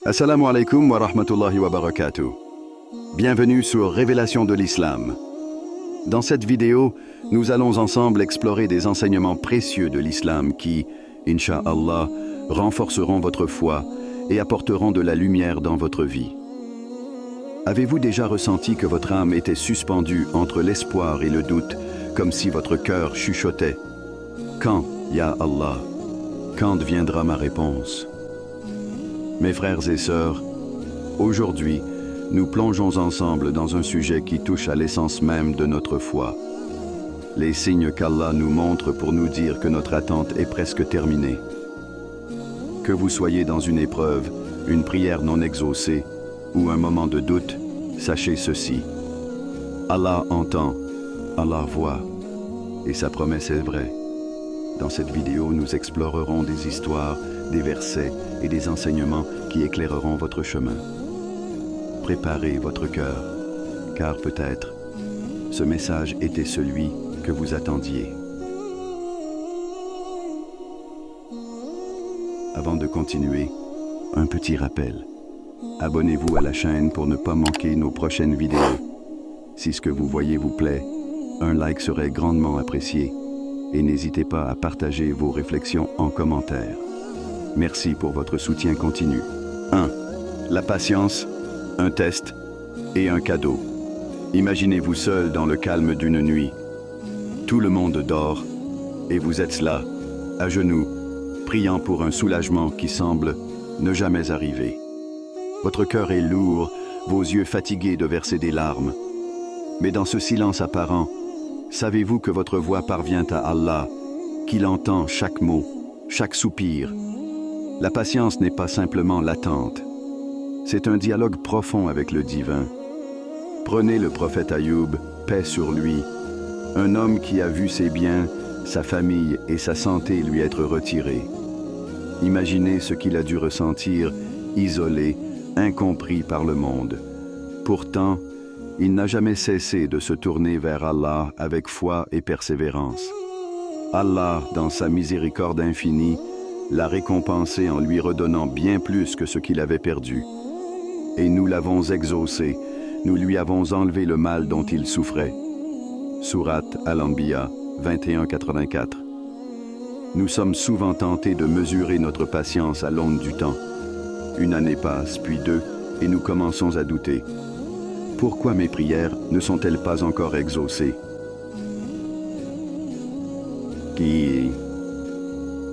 Assalamu alaikum wa rahmatullahi wa barakatuh. Bienvenue sur Révélation de l'Islam. Dans cette vidéo, nous allons ensemble explorer des enseignements précieux de l'Islam qui, Inch'Allah, renforceront votre foi et apporteront de la lumière dans votre vie. Avez-vous déjà ressenti que votre âme était suspendue entre l'espoir et le doute, comme si votre cœur chuchotait « Quand, Ya Allah? Quand viendra ma réponse ?» Mes frères et sœurs, aujourd'hui, nous plongeons ensemble dans un sujet qui touche à l'essence même de notre foi. Les signes qu'Allah nous montre pour nous dire que notre attente est presque terminée. Que vous soyez dans une épreuve, une prière non exaucée ou un moment de doute, sachez ceci. Allah entend, Allah voit, et sa promesse est vraie. Dans cette vidéo, nous explorerons des histoires, des versets et des enseignements qui éclaireront votre chemin. Préparez votre cœur, car peut-être, ce message était celui que vous attendiez. Avant de continuer, un petit rappel. Abonnez-vous à la chaîne pour ne pas manquer nos prochaines vidéos. Si ce que vous voyez vous plaît, un like serait grandement apprécié. Et n'hésitez pas à partager vos réflexions en commentaire. Merci pour votre soutien continu. 1. La patience, un test et un cadeau. Imaginez-vous seul dans le calme d'une nuit. Tout le monde dort et vous êtes là, à genoux, priant pour un soulagement qui semble ne jamais arriver. Votre cœur est lourd, vos yeux fatigués de verser des larmes. Mais dans ce silence apparent, savez-vous que votre voix parvient à Allah, qu'il entend chaque mot, chaque soupir? La patience n'est pas simplement l'attente. C'est un dialogue profond avec le divin. Prenez le prophète Ayoub, paix sur lui, un homme qui a vu ses biens, sa famille et sa santé lui être retirés. Imaginez ce qu'il a dû ressentir, isolé, incompris par le monde. Pourtant, il n'a jamais cessé de se tourner vers Allah avec foi et persévérance. Allah, dans sa miséricorde infinie, l'a récompensé en lui redonnant bien plus que ce qu'il avait perdu. Et nous l'avons exaucé, nous lui avons enlevé le mal dont il souffrait. Sourate Al-Anbiya 21-84. Nous sommes souvent tentés de mesurer notre patience à l'aune du temps. Une année passe, puis deux, et nous commençons à douter. Pourquoi mes prières ne sont-elles pas encore exaucées?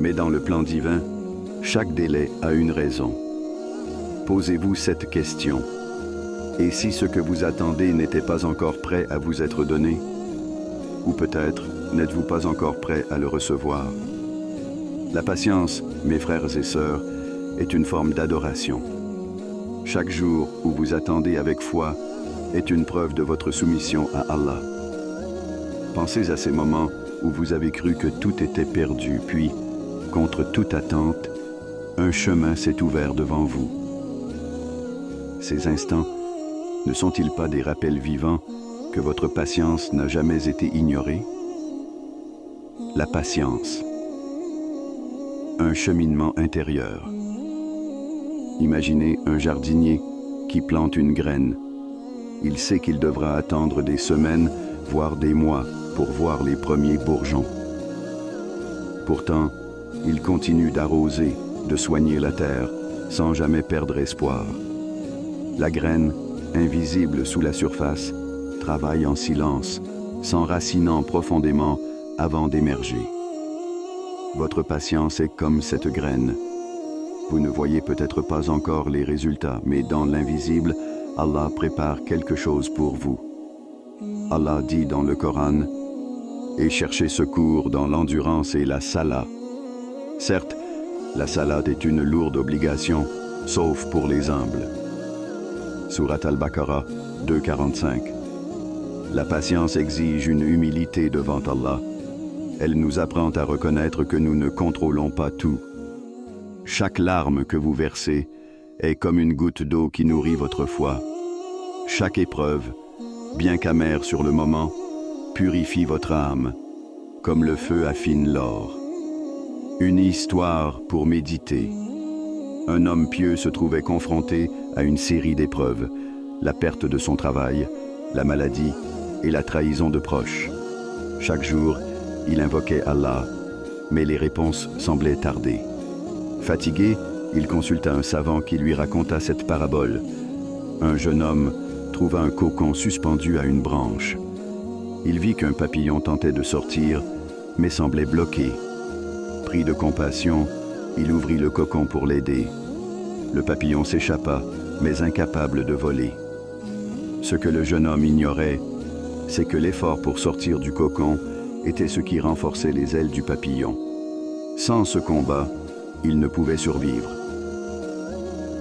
Mais dans le plan divin, chaque délai a une raison. Posez-vous cette question. Et si ce que vous attendez n'était pas encore prêt à vous être donné? Ou peut-être n'êtes-vous pas encore prêt à le recevoir? La patience, mes frères et sœurs, est une forme d'adoration. Chaque jour où vous attendez avec foi est une preuve de votre soumission à Allah. Pensez à ces moments où vous avez cru que tout était perdu, puis, contre toute attente, un chemin s'est ouvert devant vous. Ces instants ne sont-ils pas des rappels vivants que votre patience n'a jamais été ignorée? La patience. Un cheminement intérieur. Imaginez un jardinier qui plante une graine. Il sait qu'il devra attendre des semaines, voire des mois, pour voir les premiers bourgeons. Pourtant, il continue d'arroser, de soigner la terre, sans jamais perdre espoir. La graine, invisible sous la surface, travaille en silence, s'enracinant profondément avant d'émerger. Votre patience est comme cette graine. Vous ne voyez peut-être pas encore les résultats, mais dans l'invisible, Allah prépare quelque chose pour vous. Allah dit dans le Coran, « Et cherchez secours dans l'endurance et la salat. » Certes, la salat est une lourde obligation, sauf pour les humbles. Sourate Al-Baqarah 2:45. La patience exige une humilité devant Allah. Elle nous apprend à reconnaître que nous ne contrôlons pas tout. Chaque larme que vous versez est comme une goutte d'eau qui nourrit votre foi. Chaque épreuve, bien qu'amère sur le moment, purifie votre âme, comme le feu affine l'or. Une histoire pour méditer. Un homme pieux se trouvait confronté à une série d'épreuves, la perte de son travail, la maladie et la trahison de proches. Chaque jour, il invoquait Allah, mais les réponses semblaient tarder. Fatigué, il consulta un savant qui lui raconta cette parabole. Un jeune homme trouva un cocon suspendu à une branche. Il vit qu'un papillon tentait de sortir, mais semblait bloqué. Pris de compassion, il ouvrit le cocon pour l'aider. Le papillon s'échappa, mais incapable de voler. Ce que le jeune homme ignorait, c'est que l'effort pour sortir du cocon était ce qui renforçait les ailes du papillon. Sans ce combat, il ne pouvait survivre.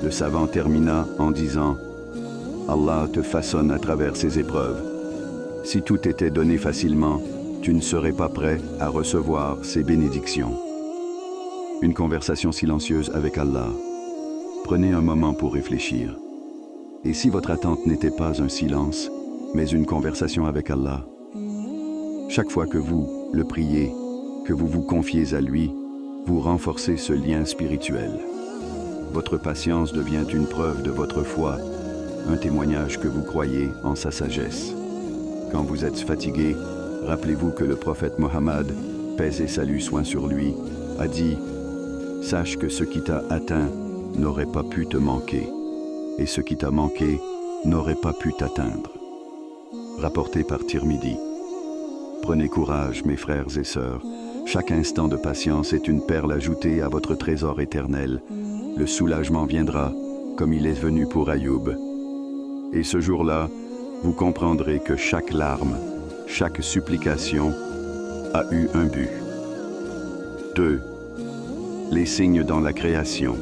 Le savant termina en disant « Allah te façonne à travers ces épreuves. Si tout était donné facilement, tu ne serais pas prêt à recevoir ces bénédictions. » Une conversation silencieuse avec Allah. Prenez un moment pour réfléchir. Et si votre attente n'était pas un silence, mais une conversation avec Allah? Chaque fois que vous le priez, que vous vous confiez à lui, vous renforcez ce lien spirituel. Votre patience devient une preuve de votre foi, un témoignage que vous croyez en sa sagesse. Quand vous êtes fatigué, rappelez-vous que le prophète Mohammed, paix et salut soient sur lui, a dit « Sache que ce qui t'a atteint n'aurait pas pu te manquer, et ce qui t'a manqué n'aurait pas pu t'atteindre. » Rapporté par Tirmidhi. Prenez courage, mes frères et sœurs. Chaque instant de patience est une perle ajoutée à votre trésor éternel. Le soulagement viendra, comme il est venu pour Ayoub. Et ce jour-là, vous comprendrez que chaque larme, chaque supplication a eu un but. 2. Les signes dans la création.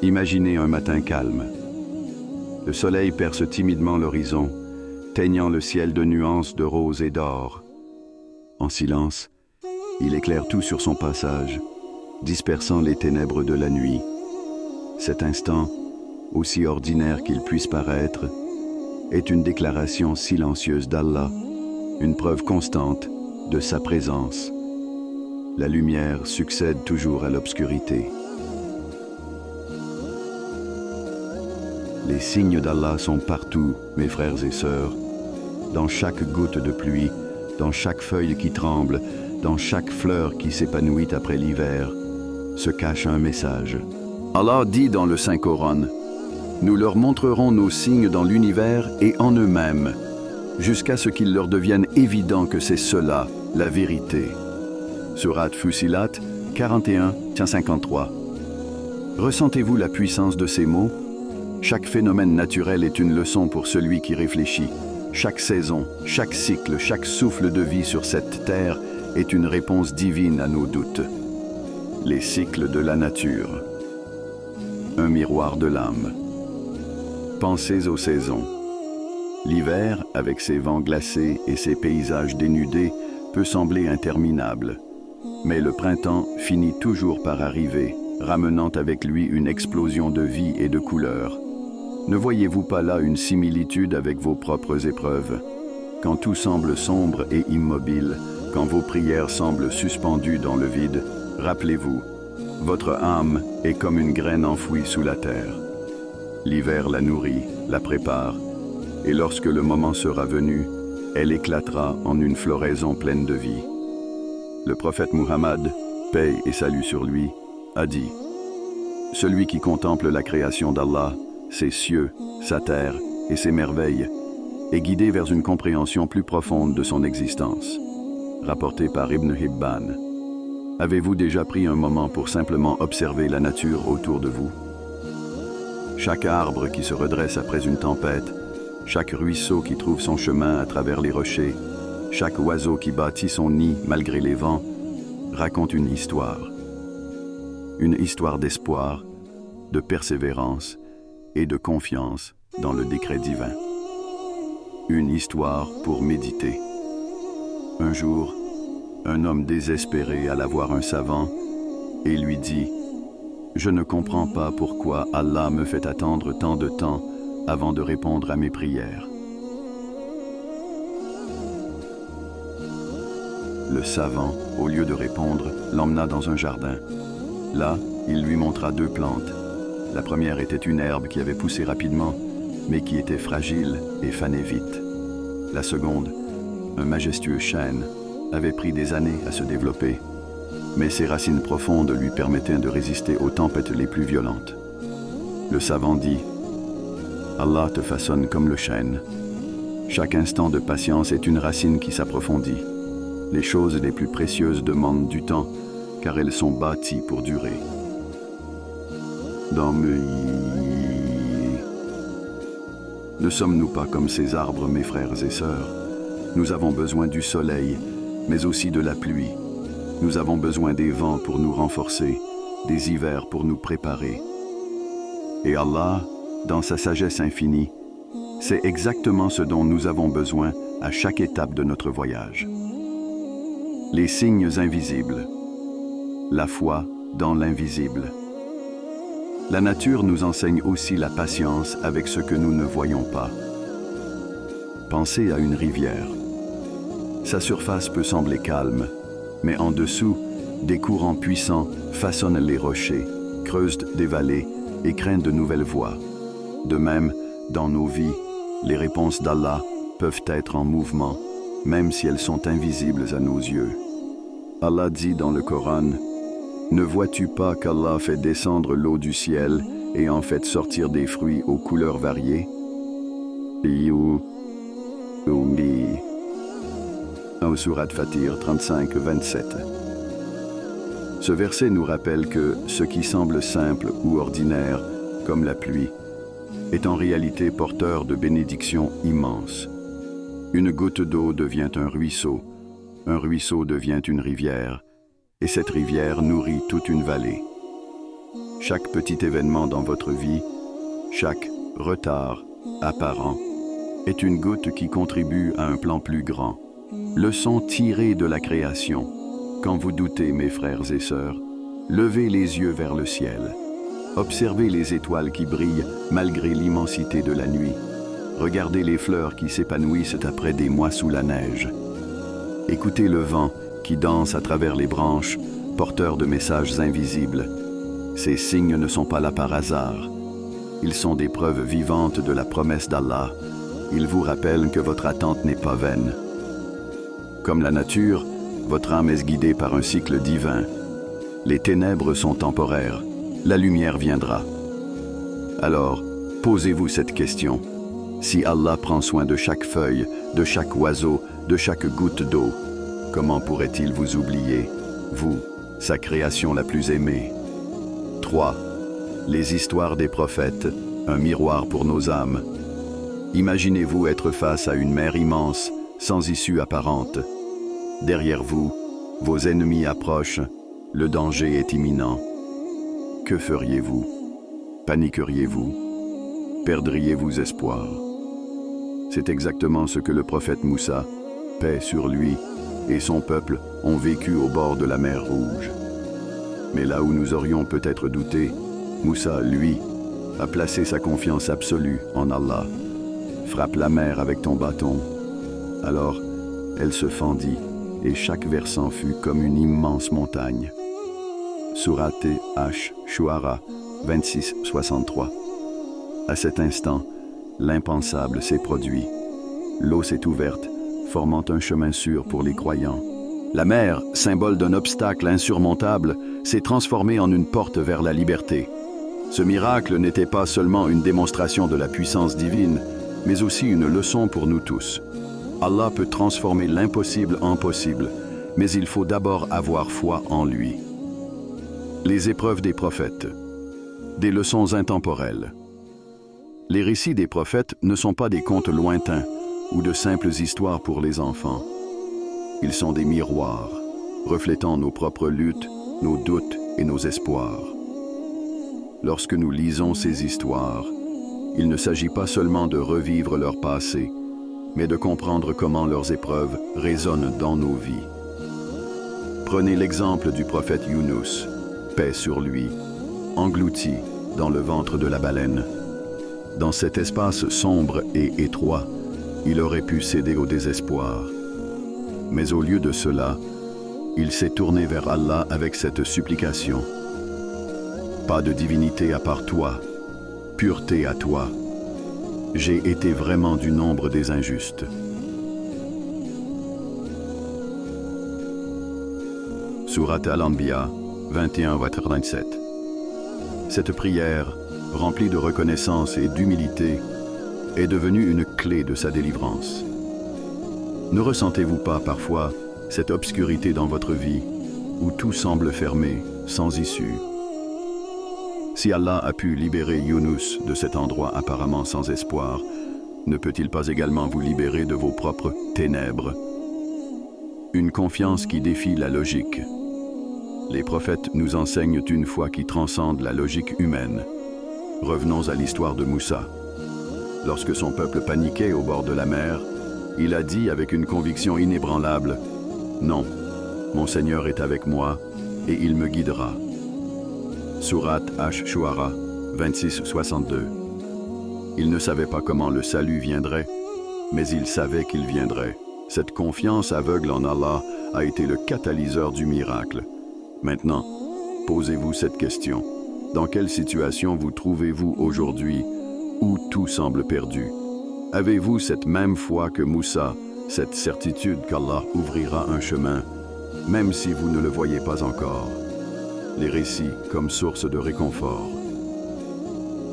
Imaginez un matin calme. Le soleil perce timidement l'horizon, teignant le ciel de nuances de rose et d'or. En silence, il éclaire tout sur son passage, dispersant les ténèbres de la nuit. Cet instant, aussi ordinaire qu'il puisse paraître, est une déclaration silencieuse d'Allah, une preuve constante de sa présence. La lumière succède toujours à l'obscurité. Les signes d'Allah sont partout, mes frères et sœurs. Dans chaque goutte de pluie, dans chaque feuille qui tremble, dans chaque fleur qui s'épanouit après l'hiver, se cache un message. Allah dit dans le Saint-Coran, « Nous leur montrerons nos signes dans l'univers et en eux-mêmes, jusqu'à ce qu'il leur devienne évident que c'est cela, la vérité. » Surat Fussilat 41-53. Ressentez-vous la puissance de ces mots? Chaque phénomène naturel est une leçon pour celui qui réfléchit. Chaque saison, chaque cycle, chaque souffle de vie sur cette terre est une réponse divine à nos doutes. Les cycles de la nature. Un miroir de l'âme. Pensez aux saisons. L'hiver, avec ses vents glacés et ses paysages dénudés, peut sembler interminable. Mais le printemps finit toujours par arriver, ramenant avec lui une explosion de vie et de couleurs. Ne voyez-vous pas là une similitude avec vos propres épreuves? Quand tout semble sombre et immobile, quand vos prières semblent suspendues dans le vide, rappelez-vous, votre âme est comme une graine enfouie sous la terre. L'hiver la nourrit, la prépare, et lorsque le moment sera venu, elle éclatera en une floraison pleine de vie. Le prophète Muhammad, paix et salut sur lui, a dit « Celui qui contemple la création d'Allah, ses cieux, sa terre et ses merveilles, est guidé vers une compréhension plus profonde de son existence. » Rapporté par Ibn Hibban. Avez-vous déjà pris un moment pour simplement observer la nature autour de vous? Chaque arbre qui se redresse après une tempête, chaque ruisseau qui trouve son chemin à travers les rochers, chaque oiseau qui bâtit son nid malgré les vents, raconte une histoire. Une histoire d'espoir, de persévérance et de confiance dans le décret divin. Une histoire pour méditer. Un jour, un homme désespéré alla voir un savant et lui dit « Je ne comprends pas pourquoi Allah me fait attendre tant de temps avant de répondre à mes prières. » Le savant, au lieu de répondre, l'emmena dans un jardin. Là, Il lui montra 2 plantes. La première était une herbe qui avait poussé rapidement, mais qui était fragile et fanait vite. La seconde, un majestueux chêne, avait pris des années à se développer, mais ses racines profondes lui permettaient de résister aux tempêtes les plus violentes. Le savant dit, « Allah te façonne comme le chêne. Chaque instant de patience est une racine qui s'approfondit. Les choses les plus précieuses demandent du temps, car elles sont bâties pour durer. » Ne sommes-nous pas comme ces arbres, mes frères et sœurs? Nous avons besoin du soleil, mais aussi de la pluie. Nous avons besoin des vents pour nous renforcer, des hivers pour nous préparer. Et Allah, dans sa sagesse infinie, c'est exactement ce dont nous avons besoin à chaque étape de notre voyage. Les signes invisibles. La foi dans l'invisible. La nature nous enseigne aussi la patience avec ce que nous ne voyons pas. Pensez à une rivière. Sa surface peut sembler calme, mais en dessous, des courants puissants façonnent les rochers, creusent des vallées et créent de nouvelles voies. De même, dans nos vies, les réponses d'Allah peuvent être en mouvement, même si elles sont invisibles à nos yeux. Allah dit dans le Coran, « Ne vois-tu pas qu'Allah fait descendre l'eau du ciel et en fait sortir des fruits aux couleurs variées » Au Surat Fatir 35-27. Ce verset nous rappelle que ce qui semble simple ou ordinaire, comme la pluie, est en réalité porteur de bénédictions immenses. Une goutte d'eau devient un ruisseau devient une rivière, et cette rivière nourrit toute une vallée. Chaque petit événement dans votre vie, chaque retard apparent, est une goutte qui contribue à un plan plus grand. Leçon tirée de la création. Quand vous doutez, mes frères et sœurs, levez les yeux vers le ciel. Observez les étoiles qui brillent malgré l'immensité de la nuit. Regardez les fleurs qui s'épanouissent après des mois sous la neige. Écoutez le vent qui danse à travers les branches, porteur de messages invisibles. Ces signes ne sont pas là par hasard. Ils sont des preuves vivantes de la promesse d'Allah. Ils vous rappellent que votre attente n'est pas vaine. Comme la nature, votre âme est guidée par un cycle divin. Les ténèbres sont temporaires, la lumière viendra. Alors, posez-vous cette question. Si Allah prend soin de chaque feuille, de chaque oiseau, de chaque goutte d'eau, comment pourrait-il vous oublier, vous, sa création la plus aimée? 3. Les histoires des prophètes, un miroir pour nos âmes. Imaginez-vous être face à une mer immense, sans issue apparente. Derrière vous, vos ennemis approchent, le danger est imminent. Que feriez-vous? Paniqueriez-vous? Perdriez-vous espoir? C'est exactement ce que le prophète Moussa, paix sur lui, et son peuple ont vécu au bord de la mer Rouge. Mais là où nous aurions peut-être douté, Moussa, lui, a placé sa confiance absolue en Allah. Frappe la mer avec ton bâton. Alors, elle se fendit, et chaque versant fut comme une immense montagne. Surat H-Shu'ara 26-63. À cet instant, l'impensable s'est produit. L'eau s'est ouverte, formant un chemin sûr pour les croyants. La mer, symbole d'un obstacle insurmontable, s'est transformée en une porte vers la liberté. Ce miracle n'était pas seulement une démonstration de la puissance divine, mais aussi une leçon pour nous tous. Allah peut transformer l'impossible en possible, mais il faut d'abord avoir foi en lui. Les épreuves des prophètes. Des leçons intemporelles. Les récits des prophètes ne sont pas des contes lointains ou de simples histoires pour les enfants. Ils sont des miroirs, reflétant nos propres luttes, nos doutes et nos espoirs. Lorsque nous lisons ces histoires, il ne s'agit pas seulement de revivre leur passé, mais de comprendre comment leurs épreuves résonnent dans nos vies. Prenez l'exemple du prophète Younous, paix sur lui, englouti dans le ventre de la baleine. Dans cet espace sombre et étroit, il aurait pu céder au désespoir. Mais au lieu de cela, il s'est tourné vers Allah avec cette supplication. « Pas de divinité à part toi, pureté à toi. J'ai été vraiment du nombre des injustes. Sourate Al-Anbiya 21-27. Cette prière, remplie de reconnaissance et d'humilité, est devenue une clé de sa délivrance. Ne ressentez-vous pas parfois cette obscurité dans votre vie où tout semble fermé, sans issue? Si Allah a pu libérer Yunus de cet endroit apparemment sans espoir, ne peut-il pas également vous libérer de vos propres ténèbres? Une confiance qui défie la logique. Les prophètes nous enseignent une foi qui transcende la logique humaine. Revenons à l'histoire de Moussa. Lorsque son peuple paniquait au bord de la mer, il a dit avec une conviction inébranlable, « Non, mon Seigneur est avec moi et il me guidera. » Sourate Ash-Shu'ara 26-62. Il ne savait pas comment le salut viendrait, mais il savait qu'il viendrait. Cette confiance aveugle en Allah a été le catalyseur du miracle. Maintenant, posez-vous cette question. Dans quelle situation vous trouvez-vous aujourd'hui où tout semble perdu? Avez-vous cette même foi que Moussa, cette certitude qu'Allah ouvrira un chemin, même si vous ne le voyez pas encore? Les récits comme source de réconfort.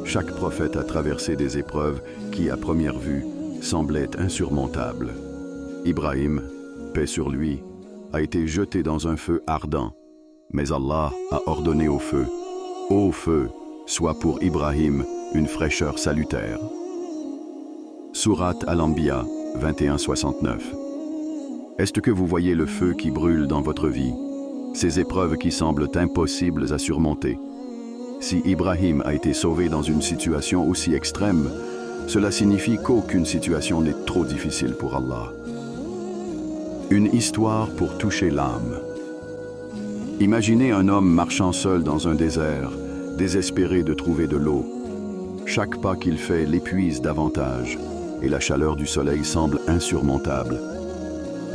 Chaque prophète a traversé des épreuves qui, à première vue, semblaient insurmontables. Ibrahim, paix sur lui, a été jeté dans un feu ardent, mais Allah a ordonné au feu, « Ô feu, sois pour Ibrahim une fraîcheur salutaire. » Sourate Al-Anbiya 21-69. Est-ce que vous voyez le feu qui brûle dans votre vie? Ces épreuves qui semblent impossibles à surmonter. Si Ibrahim a été sauvé dans une situation aussi extrême, cela signifie qu'aucune situation n'est trop difficile pour Allah. Une histoire pour toucher l'âme. Imaginez un homme marchant seul dans un désert, désespéré de trouver de l'eau. Chaque pas qu'il fait l'épuise davantage, et la chaleur du soleil semble insurmontable.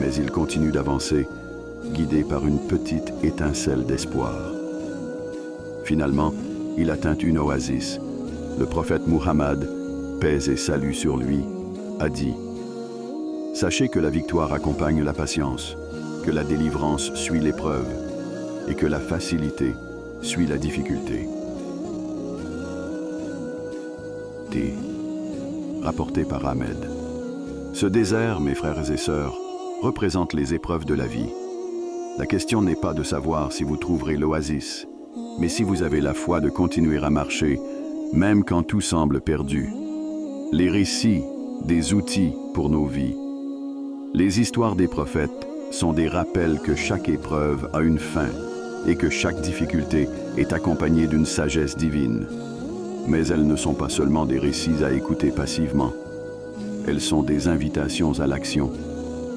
Mais il continue d'avancer, guidé par une petite étincelle d'espoir. Finalement, il atteint une oasis. Le prophète Muhammad, paix et salut sur lui, a dit « Sachez que la victoire accompagne la patience, que la délivrance suit l'épreuve, et que la facilité suit la difficulté. » Rapporté par Ahmed. Ce désert, mes frères et sœurs, représente les épreuves de la vie. La question n'est pas de savoir si vous trouverez l'oasis, mais si vous avez la foi de continuer à marcher, même quand tout semble perdu. Les récits, des outils pour nos vies. Les histoires des prophètes sont des rappels que chaque épreuve a une fin et que chaque difficulté est accompagnée d'une sagesse divine. Mais elles ne sont pas seulement des récits à écouter passivement. Elles sont des invitations à l'action,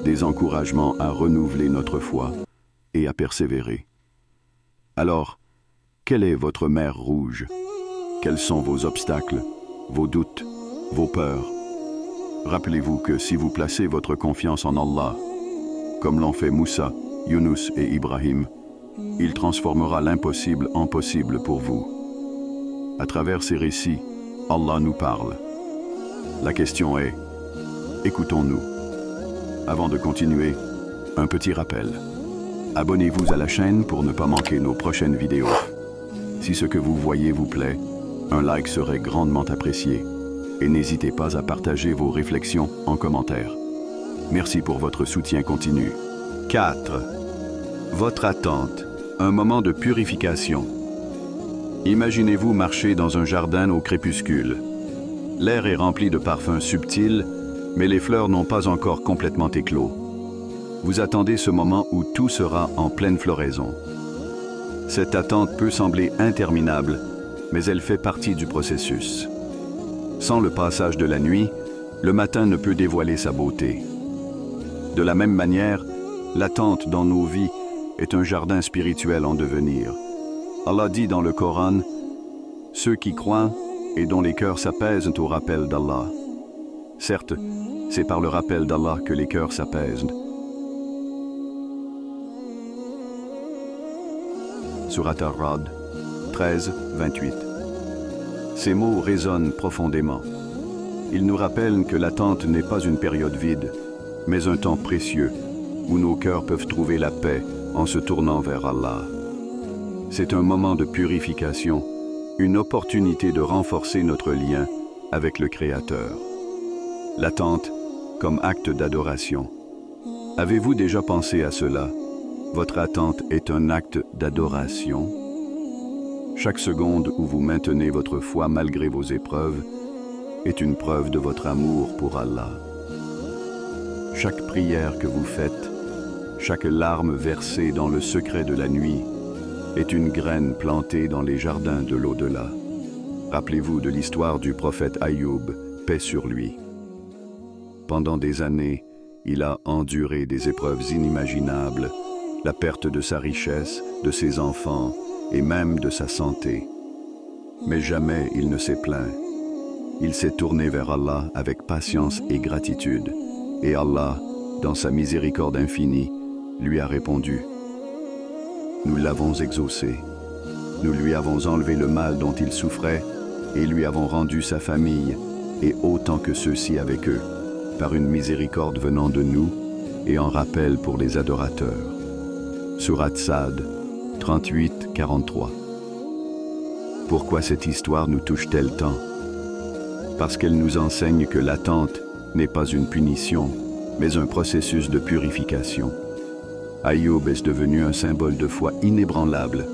des encouragements à renouveler notre foi et à persévérer. Alors, quelle est votre mer Rouge? Quels sont vos obstacles, vos doutes, vos peurs? Rappelez-vous que si vous placez votre confiance en Allah, comme l'ont fait Moussa, Yunus et Ibrahim, il transformera l'impossible en possible pour vous. À travers ces récits, Allah nous parle. La question est, écoutons-nous? Avant de continuer, un petit rappel. Abonnez-vous à la chaîne pour ne pas manquer nos prochaines vidéos. Si ce que vous voyez vous plaît, un like serait grandement apprécié. Et n'hésitez pas à partager vos réflexions en commentaire. Merci pour votre soutien continu. 4. Votre attente, un moment de purification. Imaginez-vous marcher dans un jardin au crépuscule. L'air est rempli de parfums subtils, mais les fleurs n'ont pas encore complètement éclos. Vous attendez ce moment où tout sera en pleine floraison. Cette attente peut sembler interminable, mais elle fait partie du processus. Sans le passage de la nuit, le matin ne peut dévoiler sa beauté. De la même manière, l'attente dans nos vies est un jardin spirituel en devenir. Allah dit dans le Coran, « Ceux qui croient et dont les cœurs s'apaisent au rappel d'Allah. » Certes, c'est par le rappel d'Allah que les cœurs s'apaisent. Surat Ar-Ra'd 13, 28. Ces mots résonnent profondément. Ils nous rappellent que l'attente n'est pas une période vide, mais un temps précieux où nos cœurs peuvent trouver la paix en se tournant vers Allah. C'est un moment de purification, une opportunité de renforcer notre lien avec le Créateur. L'attente comme acte d'adoration. Avez-vous déjà pensé à cela? Votre attente est un acte d'adoration. Chaque seconde où vous maintenez votre foi malgré vos épreuves est une preuve de votre amour pour Allah. Chaque prière que vous faites, chaque larme versée dans le secret de la nuit est une graine plantée dans les jardins de l'au-delà. Rappelez-vous de l'histoire du prophète Ayoub, paix sur lui. Pendant des années, il a enduré des épreuves inimaginables, la perte de sa richesse, de ses enfants et même de sa santé. Mais jamais il ne s'est plaint. Il s'est tourné vers Allah avec patience et gratitude. Et Allah, dans sa miséricorde infinie, lui a répondu. Nous l'avons exaucé. Nous lui avons enlevé le mal dont il souffrait et lui avons rendu sa famille et autant que ceux-ci avec eux, par une miséricorde venant de nous et en rappel pour les adorateurs. Sourate Sad, 38-43. Pourquoi cette histoire nous touche-t-elle tant? Parce qu'elle nous enseigne que l'attente n'est pas une punition, mais un processus de purification. Ayoub est devenu un symbole de foi inébranlable,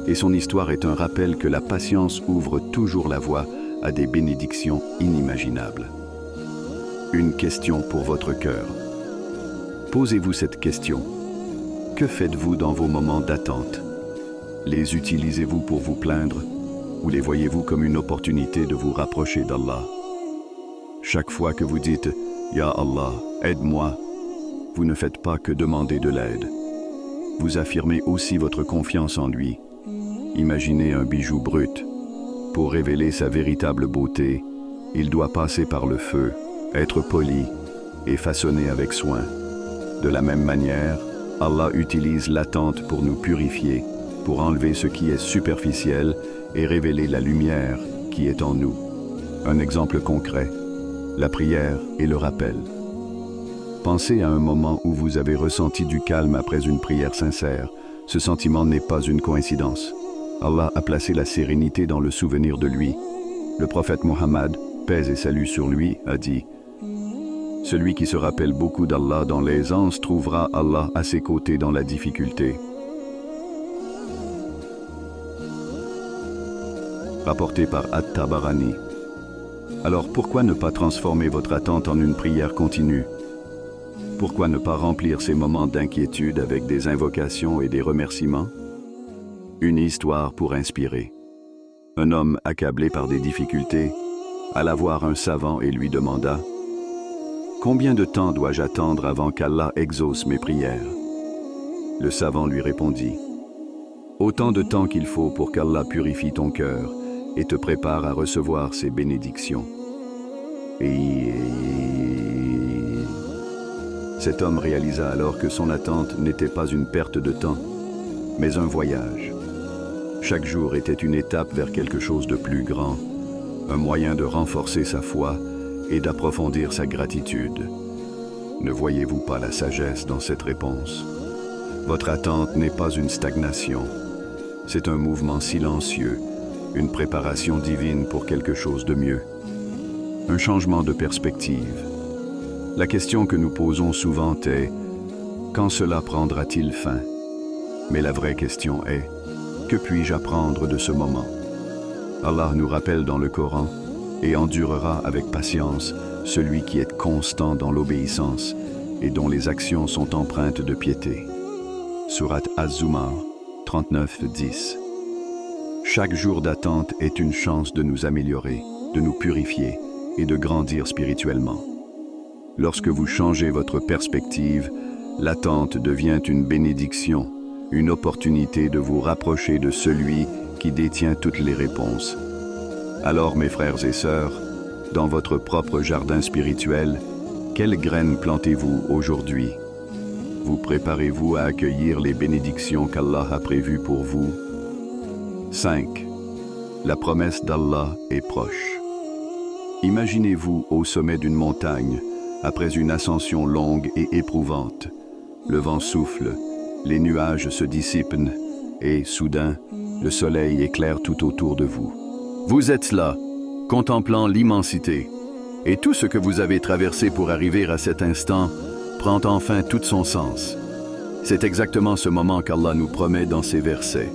et son histoire est un rappel que la patience ouvre toujours la voie à des bénédictions inimaginables. Une question pour votre cœur. Posez-vous cette question. Que faites-vous dans vos moments d'attente? Les utilisez-vous pour vous plaindre ou les voyez-vous comme une opportunité de vous rapprocher d'Allah? Chaque fois que vous dites « Ya Allah, aide-moi », vous ne faites pas que demander de l'aide. Vous affirmez aussi votre confiance en lui. Imaginez un bijou brut. Pour révéler sa véritable beauté, il doit passer par le feu, être poli et façonné avec soin. De la même manière, Allah utilise l'attente pour nous purifier, pour enlever ce qui est superficiel et révéler la lumière qui est en nous. Un exemple concret, la prière et le rappel. Pensez à un moment où vous avez ressenti du calme après une prière sincère. Ce sentiment n'est pas une coïncidence. Allah a placé la sérénité dans le souvenir de lui. Le prophète Mohammed, paix et salut sur lui, a dit « Celui qui se rappelle beaucoup d'Allah dans l'aisance trouvera Allah à ses côtés dans la difficulté. » Rapporté par At-Tabarani. Alors pourquoi ne pas transformer votre attente en une prière continue? Pourquoi ne pas remplir ces moments d'inquiétude avec des invocations et des remerciements? Une histoire pour inspirer. Un homme accablé par des difficultés alla voir un savant et lui demanda « Combien de temps dois-je attendre avant qu'Allah exauce mes prières ?» Le savant lui répondit « Autant de temps qu'il faut pour qu'Allah purifie ton cœur et te prépare à recevoir ses bénédictions. » Et cet homme réalisa alors que son attente n'était pas une perte de temps, mais un voyage. Chaque jour était une étape vers quelque chose de plus grand, un moyen de renforcer sa foi et d'approfondir sa gratitude. Ne voyez-vous pas la sagesse dans cette réponse? Votre attente n'est pas une stagnation, c'est un mouvement silencieux, une préparation divine pour quelque chose de mieux. Un changement de perspective. La question que nous posons souvent est « Quand cela prendra-t-il fin ?» Mais la vraie question est « Que puis-je apprendre de ce moment ?» Allah nous rappelle dans le Coran « Et endurera avec patience celui qui est constant dans l'obéissance et dont les actions sont empreintes de piété. » Sourate Az-Zumar 39-10. Chaque jour d'attente est une chance de nous améliorer, de nous purifier et de grandir spirituellement. Lorsque vous changez votre perspective, l'attente devient une bénédiction, une opportunité de vous rapprocher de celui qui détient toutes les réponses. Alors, mes frères et sœurs, dans votre propre jardin spirituel, quelles graines plantez-vous aujourd'hui? Vous préparez-vous à accueillir les bénédictions qu'Allah a prévues pour vous? 5. La promesse d'Allah est proche. Imaginez-vous au sommet d'une montagne, après une ascension longue et éprouvante. Le vent souffle, les nuages se dissipent et, soudain, le soleil éclaire tout autour de vous. Vous êtes là, contemplant l'immensité, et tout ce que vous avez traversé pour arriver à cet instant prend enfin tout son sens. C'est exactement ce moment qu'Allah nous promet dans ces versets.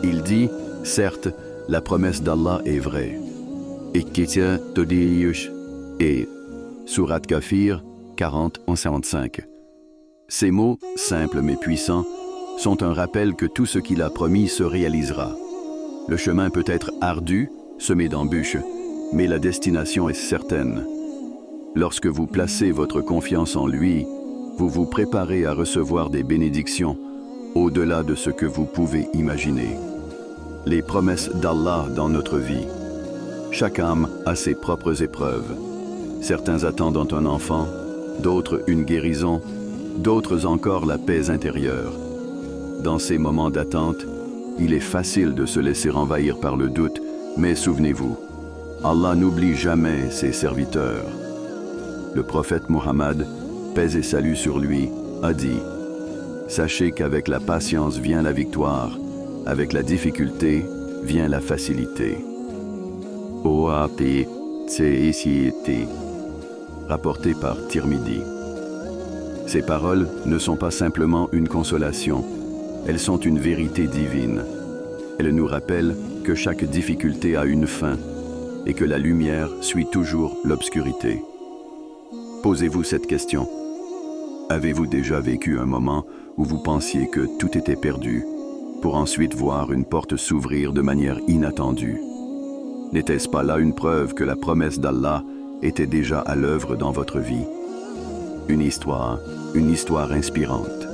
Il dit, certes, la promesse d'Allah est vraie. Et Sourate Ghafir 40-55. Ces mots, simples mais puissants, sont un rappel que tout ce qu'il a promis se réalisera. Le chemin peut être ardu, semé d'embûches, mais la destination est certaine. Lorsque vous placez votre confiance en lui, vous vous préparez à recevoir des bénédictions au-delà de ce que vous pouvez imaginer. Les promesses d'Allah dans notre vie. Chaque âme a ses propres épreuves. Certains attendent un enfant, d'autres une guérison, d'autres encore la paix intérieure. Dans ces moments d'attente, il est facile de se laisser envahir par le doute, mais souvenez-vous, Allah n'oublie jamais ses serviteurs. Le prophète Muhammad, paix et salut sur lui, a dit « Sachez qu'avec la patience vient la victoire, avec la difficulté vient la facilité. » OAP, CICT, rapporté par Tirmidhi. Ces paroles ne sont pas simplement une consolation, elles sont une vérité divine. Elles nous rappellent que chaque difficulté a une fin et que la lumière suit toujours l'obscurité. Posez-vous cette question. Avez-vous déjà vécu un moment où vous pensiez que tout était perdu, pour ensuite voir une porte s'ouvrir de manière inattendue? N'était-ce pas là une preuve que la promesse d'Allah était déjà à l'œuvre dans votre vie? Une histoire inspirante.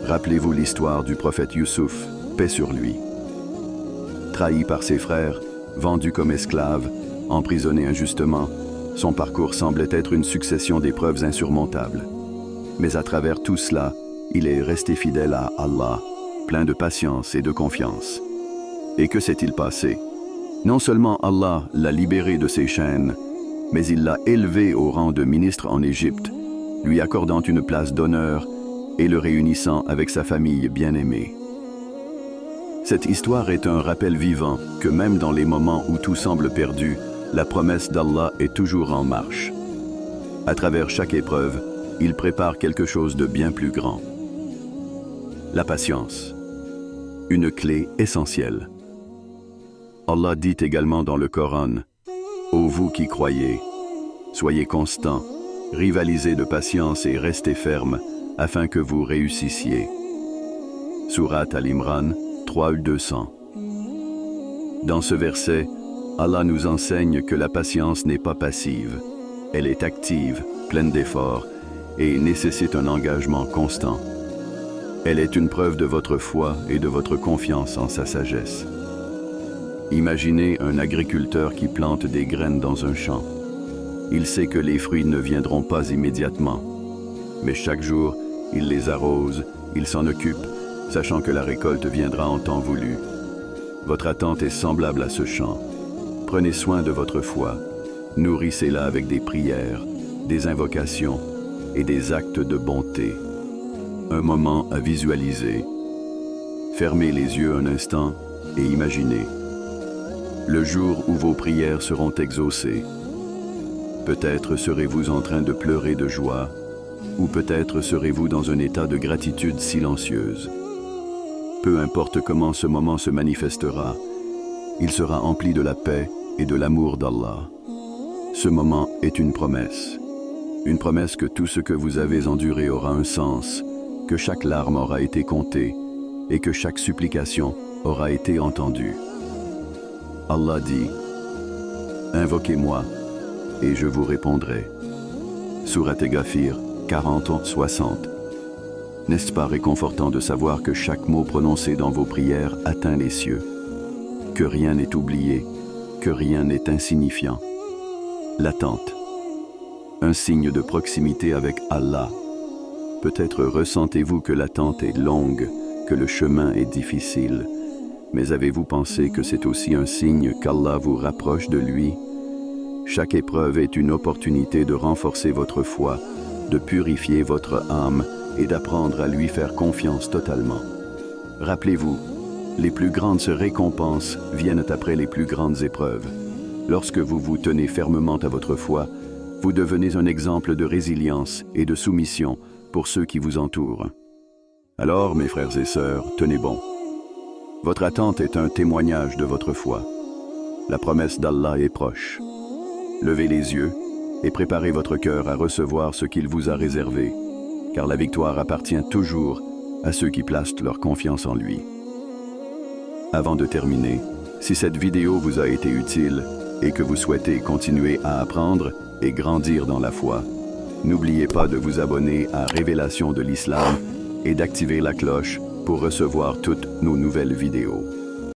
Rappelez-vous l'histoire du prophète Youssouf, paix sur lui. Trahi par ses frères, vendu comme esclave, emprisonné injustement, son parcours semblait être une succession d'épreuves insurmontables. Mais à travers tout cela, il est resté fidèle à Allah, plein de patience et de confiance. Et que s'est-il passé? Non seulement Allah l'a libéré de ses chaînes, mais il l'a élevé au rang de ministre en Égypte, lui accordant une place d'honneur et le réunissant avec sa famille bien-aimée. Cette histoire est un rappel vivant que même dans les moments où tout semble perdu, la promesse d'Allah est toujours en marche. À travers chaque épreuve, il prépare quelque chose de bien plus grand. La patience, une clé essentielle. Allah dit également dans le Coran, « Ô vous qui croyez, soyez constants, rivalisez de patience et restez fermes, afin que vous réussissiez. » Sourate Al-Imran 3-200. Dans ce verset, Allah nous enseigne que la patience n'est pas passive. Elle est active, pleine d'efforts, et nécessite un engagement constant. Elle est une preuve de votre foi et de votre confiance en sa sagesse. Imaginez un agriculteur qui plante des graines dans un champ. Il sait que les fruits ne viendront pas immédiatement. Mais chaque jour, il les arrose, il s'en occupe, sachant que la récolte viendra en temps voulu. Votre attente est semblable à ce champ. Prenez soin de votre foi. Nourrissez-la avec des prières, des invocations et des actes de bonté. Un moment à visualiser. Fermez les yeux un instant et imaginez. Le jour où vos prières seront exaucées. Peut-être serez-vous en train de pleurer de joie, ou peut-être serez-vous dans un état de gratitude silencieuse. Peu importe comment ce moment se manifestera, il sera empli de la paix et de l'amour d'Allah. Ce moment est une promesse que tout ce que vous avez enduré aura un sens, que chaque larme aura été comptée et que chaque supplication aura été entendue. Allah dit, « Invoquez-moi et je vous répondrai. » Sourate Ghafir 40-60. N'est-ce pas réconfortant de savoir que chaque mot prononcé dans vos prières atteint les cieux, que rien n'est oublié, que rien n'est insignifiant? L'attente, un signe de proximité avec Allah. Peut-être ressentez-vous que l'attente est longue, que le chemin est difficile, Mais avez-vous pensé que c'est aussi un signe qu'Allah vous rapproche de lui? Chaque épreuve est une opportunité de renforcer votre foi, de purifier votre âme et d'apprendre à lui faire confiance totalement. Rappelez-vous, les plus grandes récompenses viennent après les plus grandes épreuves. Lorsque vous vous tenez fermement à votre foi, vous devenez un exemple de résilience et de soumission pour ceux qui vous entourent. Alors, mes frères et sœurs, tenez bon. Votre attente est un témoignage de votre foi. La promesse d'Allah est proche. Levez les yeux et préparez votre cœur à recevoir ce qu'il vous a réservé, car la victoire appartient toujours à ceux qui placent leur confiance en lui. Avant de terminer, si cette vidéo vous a été utile et que vous souhaitez continuer à apprendre et grandir dans la foi, n'oubliez pas de vous abonner à Révélation de l'Islam et d'activer la cloche pour recevoir toutes nos nouvelles vidéos.